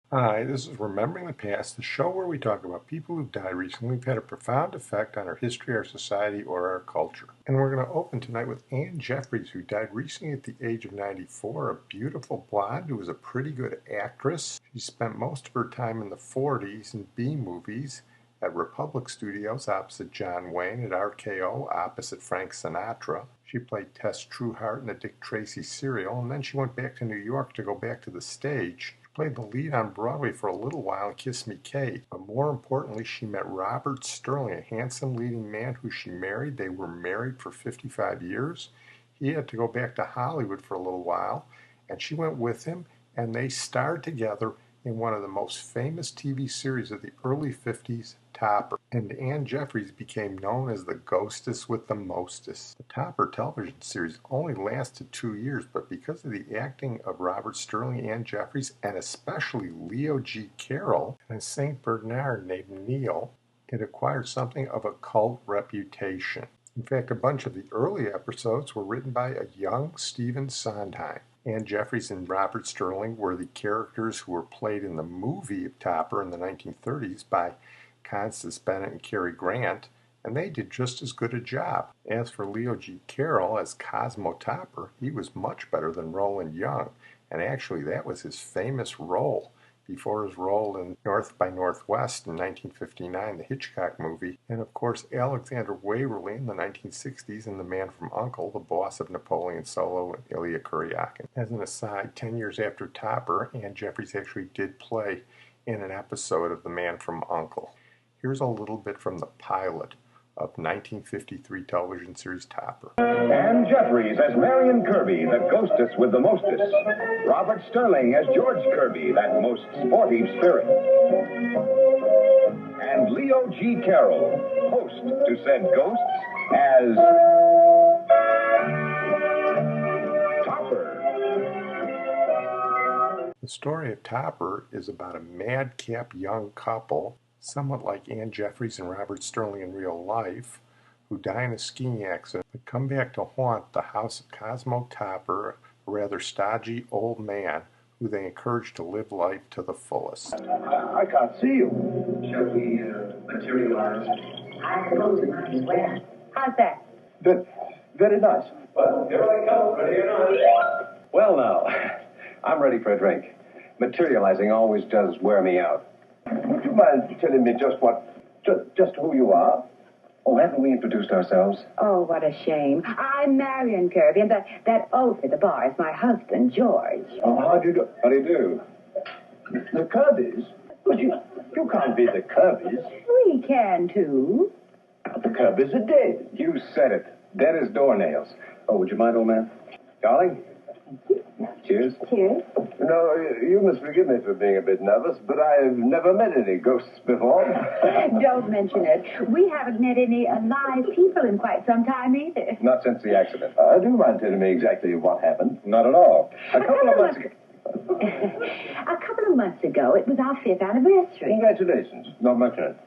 Hi, this is Remembering the Past, the show where we talk about people who've died recently who've had a profound effect on our history, our society, or our culture. And we're going to open tonight with Ann Jeffries, who died recently at the age of 94, a beautiful blonde who was a pretty good actress. She spent most of her time in the 40s in B movies at Republic Studios opposite John Wayne, at RKO opposite Frank Sinatra. She played Tess Trueheart in the Dick Tracy serial, and then she went back to New York to go back to the stage. Played the lead on Broadway for a little while in Kiss Me Kate, but more importantly, she met Robert Sterling, a handsome leading man who she married. They were married for 55 years. He had to go back to Hollywood for a little while, and she went with him, and they starred together in one of the most famous TV series of the early 50s, Topper. And Ann Jeffries became known as the Ghostess with the Mostess. The Topper television series only lasted 2 years, but because of the acting of Robert Sterling, Ann Jeffries, and especially Leo G. Carroll and a St. Bernard named Neil, it acquired something of a cult reputation. In fact, a bunch of the early episodes were written by a young Stephen Sondheim. Ann Jeffries and Robert Sterling were the characters who were played in the movie Topper in the 1930s by Constance Bennett and Cary Grant, and they did just as good a job. As for Leo G. Carroll as Cosmo Topper, he was much better than Roland Young, and actually that was his famous role before his role in North by Northwest in 1959, the Hitchcock movie, and of course Alexander Waverly in the 1960s in The Man from U.N.C.L.E., the boss of Napoleon Solo and Ilya Kuryakin. As an aside, 10 years after Topper, Ann Jeffries actually did play in an episode of The Man from U.N.C.L.E. Here's a little bit from the pilot of 1953 television series Topper. Ann Jeffries as Marion Kerby, the ghostess with the mostess. Robert Sterling as George Kirby, that most sporty spirit. And Leo G. Carroll, host to said ghosts, as Topper. The story of Topper is about a madcap young couple, somewhat like Ann Jeffries and Robert Sterling in real life, who die in a skiing accident but come back to haunt the house of Cosmo Topper, a rather stodgy old man who they encourage to live life to the fullest. I can't see you. Shall we materialize? I suppose we might as well. How's that? Very nice. Well, here I come, ready or not. Well, now, I'm ready for a drink. Materializing always does wear me out. Would you mind telling me just who you are? Oh, haven't we introduced ourselves? Oh, what a shame. I'm Marion Kerby, and that oaf at the bar is my husband, George. Oh, how do you do? How do you do? The Kirbys? But you can't be the Kirbys. We can, too. The Kirbys are dead. You said it. Dead as doornails. Oh, would you mind, old man? Darling? Cheers. Cheers. No, you must forgive me for being a bit nervous, but I've never met any ghosts before. Don't mention it. We haven't met any alive people in quite some time either. Not since the accident. Do you mind telling me exactly what happened? Not at all. A couple of months ago. A couple of months ago, it was our 5th anniversary. Congratulations. Not much in it.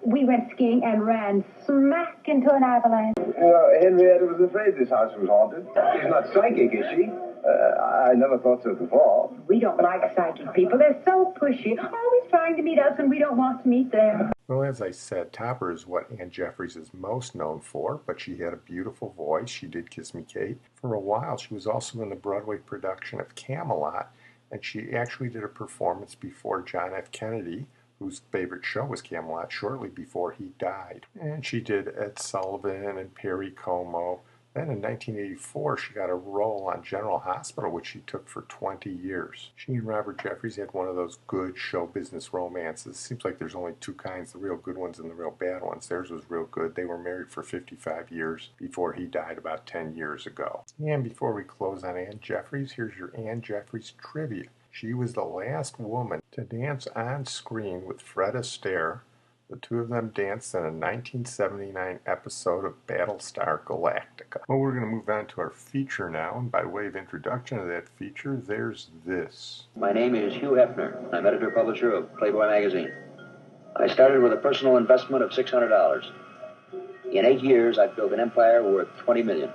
We went skiing and ran smack into an avalanche. Henrietta was afraid this house was haunted. She's not psychic, is she? I never thought so before. We don't like psychic people. They're so pushy, always trying to meet us when we don't want to meet them. Well, as I said, Topper is what Ann Jeffries is most known for, but she had a beautiful voice. She did Kiss Me Kate. For a while, she was also in the Broadway production of Camelot, and she actually did a performance before John F. Kennedy, whose favorite show was Camelot, shortly before he died. And she did Ed Sullivan and Perry Como. Then in 1984, she got a role on General Hospital, which she took for 20 years. She and Robert Jeffries had one of those good show business romances. Seems like there's only two kinds, the real good ones and the real bad ones. Theirs was real good. They were married for 55 years before he died about 10 years ago. And before we close on Ann Jeffries, here's your Ann Jeffries trivia. She was the last woman to dance on screen with Fred Astaire. The two of them danced in a 1979 episode of Battlestar Galactica. Well, we're going to move on to our feature now, and by way of introduction to that feature, there's this. My name is Hugh Hefner. I'm editor-publisher of Playboy Magazine. I started with a personal investment of $600. In 8 years, I've built an empire worth $20 million.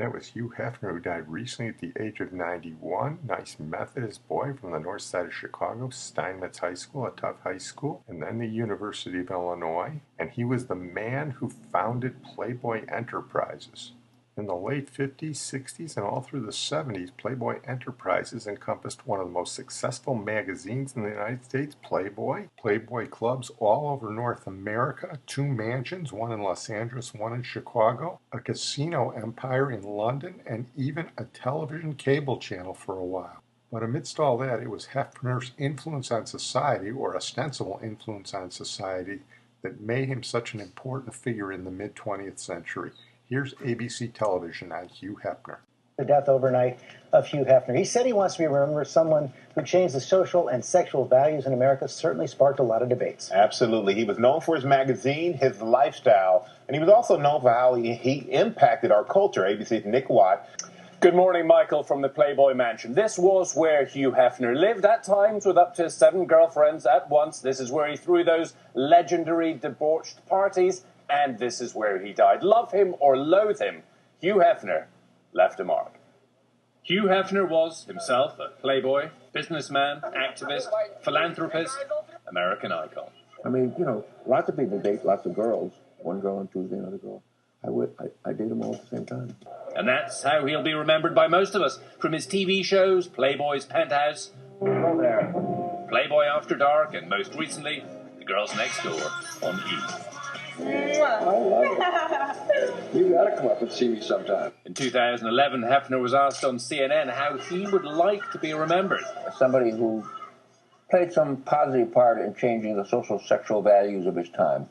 That was Hugh Hefner, who died recently at the age of 91. Nice Methodist boy from the north side of Chicago, Steinmetz High School, a tough high school, and then the University of Illinois. And he was the man who founded Playboy Enterprises. In the late 50s, 60s, and all through the 70s, Playboy Enterprises encompassed one of the most successful magazines in the United States, Playboy, Playboy clubs all over North America, 2 mansions, one in Los Angeles, one in Chicago, a casino empire in London, and even a television cable channel for a while. But amidst all that, it was Hefner's influence on society, or ostensible influence on society, that made him such an important figure in the mid-20th century. Here's ABC television on Hugh Hefner. The death overnight of Hugh Hefner. He said he wants to be remembered as someone who changed the social and sexual values in America. Certainly sparked a lot of debates. Absolutely. He was known for his magazine, his lifestyle, and he was also known for how he impacted our culture. ABC's Nick Watt. Good morning, Michael, from the Playboy Mansion. This was where Hugh Hefner lived, at times with up to 7 girlfriends at once. This is where he threw those legendary debauched parties. And this is where he died. Love him or loathe him, Hugh Hefner left a mark. Hugh Hefner was himself a playboy, businessman, activist, philanthropist, American icon. I mean, you know, lots of people date lots of girls. One girl on Tuesday, another girl. I date them all at the same time. And that's how he'll be remembered by most of us, from his TV shows, Playboy's Penthouse, Hello there. Playboy After Dark, and most recently, The Girls Next Door on E! I love it. You got to come up and see me sometime. In 2011, Hefner was asked on CNN how he would like to be remembered. Somebody who played some positive part in changing the social sexual values of his time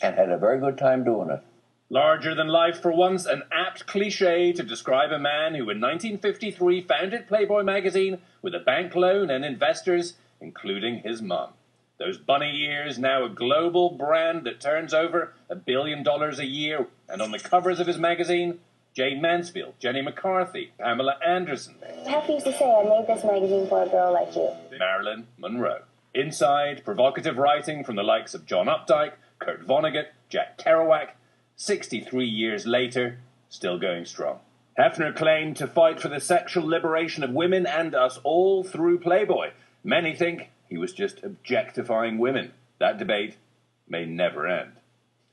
and had a very good time doing it. Larger than life for once, an apt cliche to describe a man who in 1953 founded Playboy Magazine with a bank loan and investors, including his mum. Those bunny years, now a global brand that turns over $1 billion a year. And on the covers of his magazine, Jane Mansfield, Jenny McCarthy, Pamela Anderson. Happy used to say, I made this magazine for a girl like you. Marilyn Monroe. Inside, provocative writing from the likes of John Updike, Kurt Vonnegut, Jack Kerouac. 63 years later, still going strong. Hefner claimed to fight for the sexual liberation of women and us all through Playboy. Many think he was just objectifying women. That debate may never end.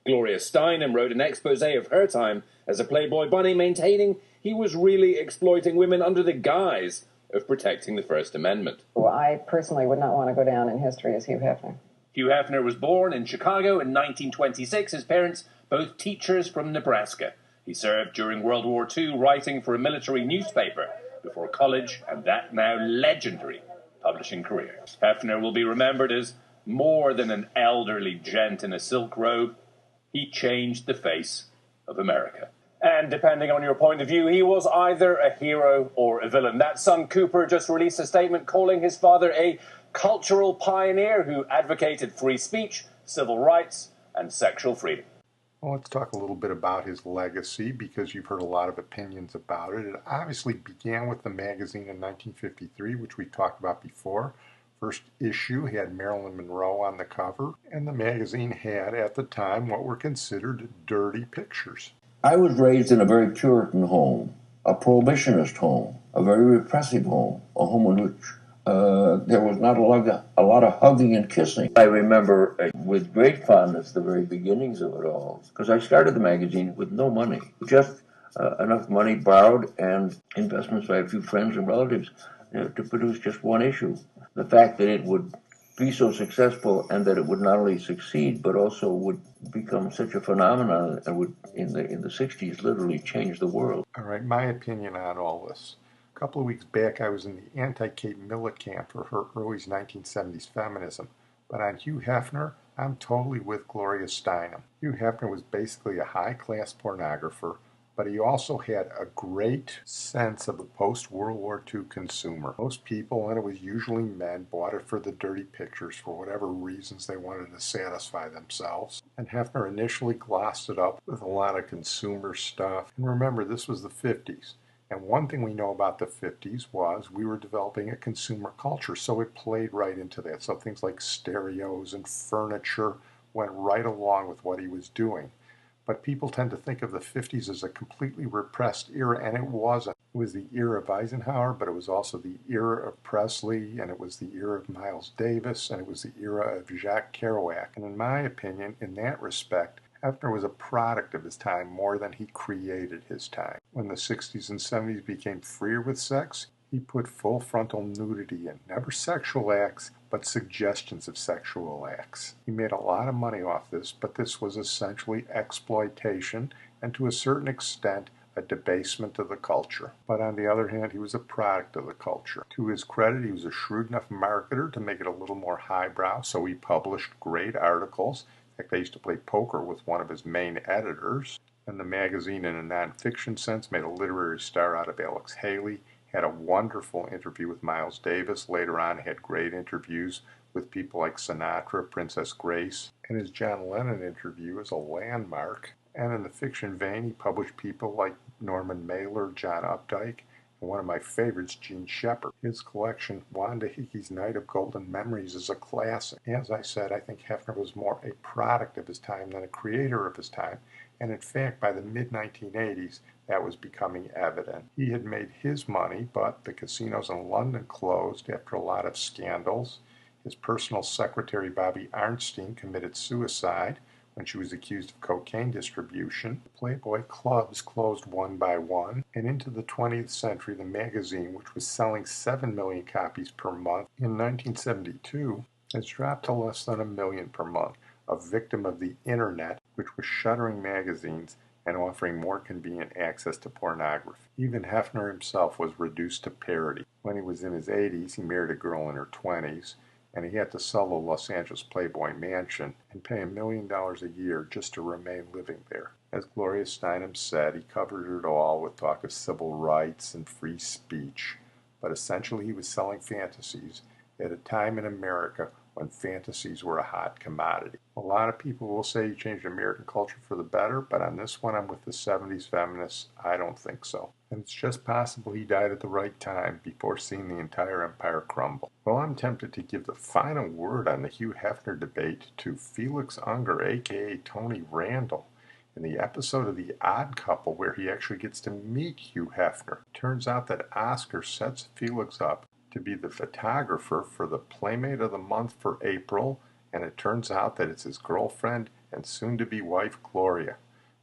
Gloria Steinem wrote an expose of her time as a Playboy bunny, maintaining he was really exploiting women under the guise of protecting the First Amendment. Well, I personally would not want to go down in history as Hugh Hefner. Hugh Hefner was born in Chicago in 1926. His parents, both teachers from Nebraska. He served during World War II, writing for a military newspaper before college and that now legendary publishing career. Hefner will be remembered as more than an elderly gent in a silk robe. He changed the face of America. And depending on your point of view, he was either a hero or a villain. That son Cooper just released a statement calling his father a cultural pioneer who advocated free speech, civil rights, and sexual freedom. Well, let's talk a little bit about his legacy, because you've heard a lot of opinions about it. It obviously began with the magazine in 1953, which we talked about before. First issue had Marilyn Monroe on the cover, and the magazine had, at the time, what were considered dirty pictures. I was raised in a very Puritan home, a prohibitionist home, a very repressive home, a home in which there was not a lot of hugging and kissing. I remember with great fondness the very beginnings of it all, because I started the magazine with no money, just enough money borrowed and investments by a few friends and relatives to produce just one issue. The fact that it would be so successful and that it would not only succeed but also would become such a phenomenon and would in the 60s literally change the world. All right, my opinion on all this. A couple of weeks back, I was in the anti-Kate Millett camp for her early 1970s feminism. But on Hugh Hefner, I'm totally with Gloria Steinem. Hugh Hefner was basically a high-class pornographer, but he also had a great sense of the post-World War II consumer. Most people, and it was usually men, bought it for the dirty pictures for whatever reasons they wanted to satisfy themselves. And Hefner initially glossed it up with a lot of consumer stuff. And remember, this was the 50s. And one thing we know about the 50s was we were developing a consumer culture, so it played right into that. So things like stereos and furniture went right along with what he was doing. But people tend to think of the 50s as a completely repressed era, and it wasn't. It was the era of Eisenhower, but it was also the era of Presley, and it was the era of Miles Davis, and it was the era of Jacques Kerouac. And in my opinion, in that respect, Hefner was a product of his time more than he created his time. When the 60s and 70s became freer with sex, he put full frontal nudity in. Never sexual acts, but suggestions of sexual acts. He made a lot of money off this, but this was essentially exploitation and to a certain extent a debasement of the culture. But on the other hand, he was a product of the culture. To his credit, he was a shrewd enough marketer to make it a little more highbrow, so he published great articles. In fact, I used to play poker with one of his main editors. And the magazine, in a nonfiction sense, made a literary star out of Alex Haley. Had a wonderful interview with Miles Davis. Later on, had great interviews with people like Sinatra, Princess Grace. And his John Lennon interview is a landmark. And in the fiction vein, he published people like Norman Mailer, John Updike, and one of my favorites, Gene Shepard. His collection, Wanda Hickey's Night of Golden Memories, is a classic. As I said, I think Hefner was more a product of his time than a creator of his time. And in fact, by the mid-1980s, that was becoming evident. He had made his money, but the casinos in London closed after a lot of scandals. His personal secretary, Bobby Arnstein, committed suicide when she was accused of cocaine distribution. Playboy clubs closed one by one. And into the 20th century, the magazine, which was selling 7 million copies per month in 1972, has dropped to less than 1 million per month, a victim of the internet, which was shuttering magazines and offering more convenient access to pornography. Even Hefner himself was reduced to parody. When he was in his 80s, he married a girl in her 20s, and he had to sell the Los Angeles Playboy mansion and pay $1 million a year just to remain living there. As Gloria Steinem said, he covered it all with talk of civil rights and free speech, but essentially he was selling fantasies at a time in America when fantasies were a hot commodity. A lot of people will say he changed American culture for the better, but on this one I'm with the 70s feminists. I don't think so. And it's just possible he died at the right time before seeing the entire empire crumble. Well, I'm tempted to give the final word on the Hugh Hefner debate to Felix Unger, a.k.a. Tony Randall, in the episode of The Odd Couple where he actually gets to meet Hugh Hefner. Turns out that Oscar sets Felix up to be the photographer for the Playmate of the Month for April, and it turns out that it's his girlfriend and soon-to-be wife Gloria.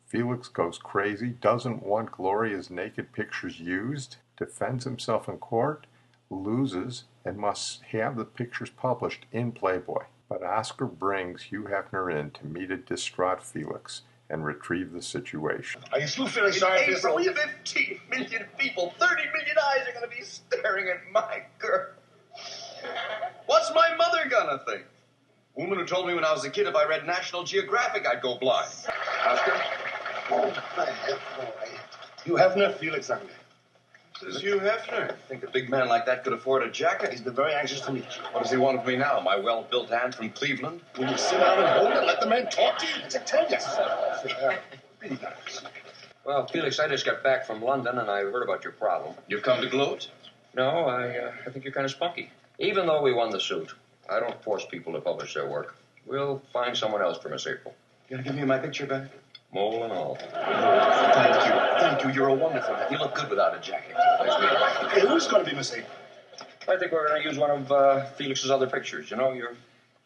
Felix goes crazy, doesn't want Gloria's naked pictures used, defends himself in court, loses, and must have the pictures published in Playboy. But Oscar brings Hugh Hefner in to meet a distraught Felix and retrieve the situation. Are you still feeling sorry for yourself? April, 15 million people, 30 million eyes are going to be staring at my girl. What's my mother going to think? A woman who told me when I was a kid if I read National Geographic, I'd go blind. Oscar? Oh, my head. Hugh Hefner, Felix Unger. This is Hugh Hefner. Think a big man like that could afford a jacket? He's been very anxious to meet you. What does he want of me now? My well-built hand from Cleveland? Will you sit down and hold it? Let the man talk to you. It's a tell you. Really nice. Well, Felix, I just got back from London, and I heard about your problem. You've come to gloat? No, I think you're kind of spunky. Even though we won the suit, I don't force people to publish their work. We'll find someone else for Miss April. You gonna give me my picture back? Mole and all. Thank you. Thank you. You're a wonderful man. You look good without a jacket. Hey, who's going to be Miss April? I think we're going to use one of Felix's other pictures. You know, you're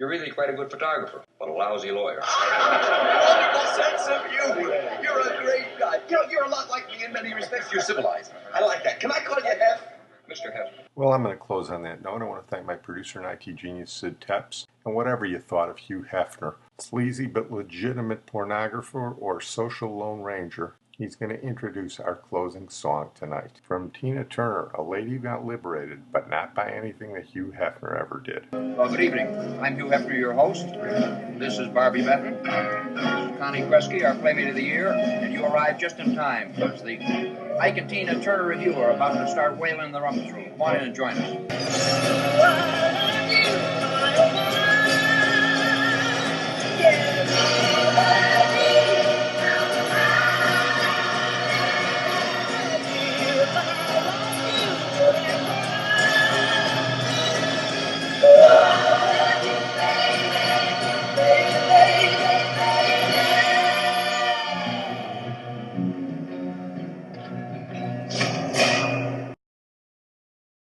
really quite a good photographer, but a lousy lawyer. Wonderful sense of humor. You're a great guy. You know, you're a lot like me in many respects. You're civilized. I like that. Can I call you Hef? Mr. Hefner. Well, I'm going to close on that note. I want to thank my producer and IT genius, Sid Tepps. And whatever you thought of Hugh Hefner, sleazy but legitimate pornographer or social Lone Ranger, he's going to introduce our closing song tonight. From Tina Turner, a lady who got liberated, but not by anything that Hugh Hefner ever did. Well, good evening. I'm Hugh Hefner, your host. This is Barbie Bevan. This is Connie Kresge, our Playmate of the Year, and you arrived just in time, because the Ike and Tina Turner Review are about to start wailing in the rumpus room. Come on in and join us.